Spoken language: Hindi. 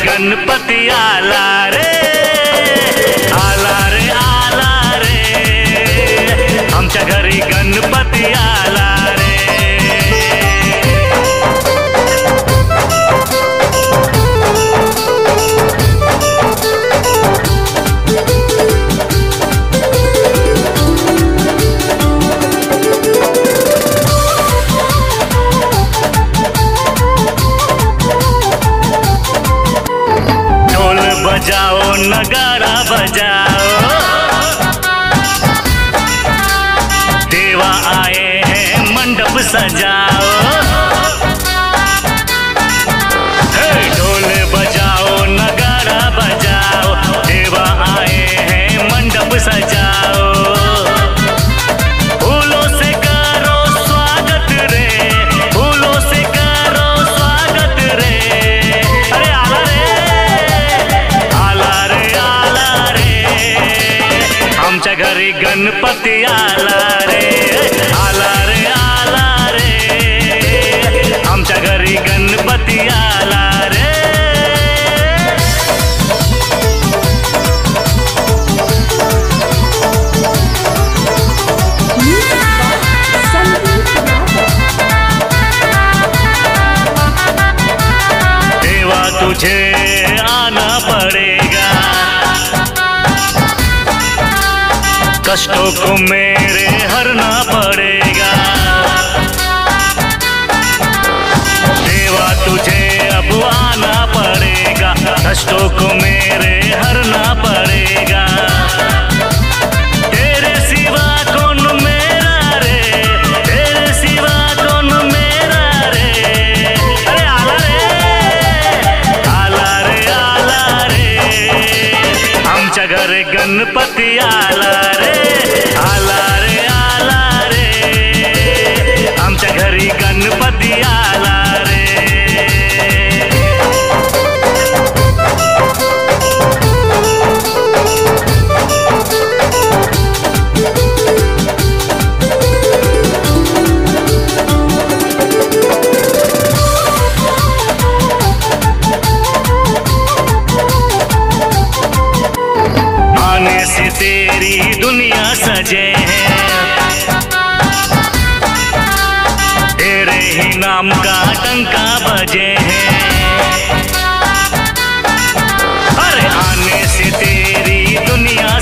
गणपति आला रे, आला रे, आला रे, आमच्या घरी गणपती आला रे। बजाओ नगारा बजाओ, देवा आए हैं मंडप सजाओ। ढोल बजाओ नगारा बजाओ, देवा आए हैं मंडप सजाओ। फूलों से करो स्वागत रे, फूलों से करो स्वागत रे। अरे आला आमच्या घरी गणपती आला रे, आला रे, आला रे, आमच्या घरी गणपती आला रे। देवा तुझे आना पड़ेगा, कष्टों को मेरे हरना पड़ेगा। देवा तुझे अब आना पड़ेगा, कष्टों को मेरे हरना पड़ेगा। तेरे सिवा कौन मेरा रे, तेरे सिवा कौन मेरा रे। अरे आला रे, आला रे, आला रे, आमच्या घरी गणपती आला रे, आला रे, आला रे, आमच्या घरी गणपती आला रे। आने से तेरी दुनिया सजे हैं, तेरे ही नाम का डंका बजे हैं। अरे आने से तेरी दुनिया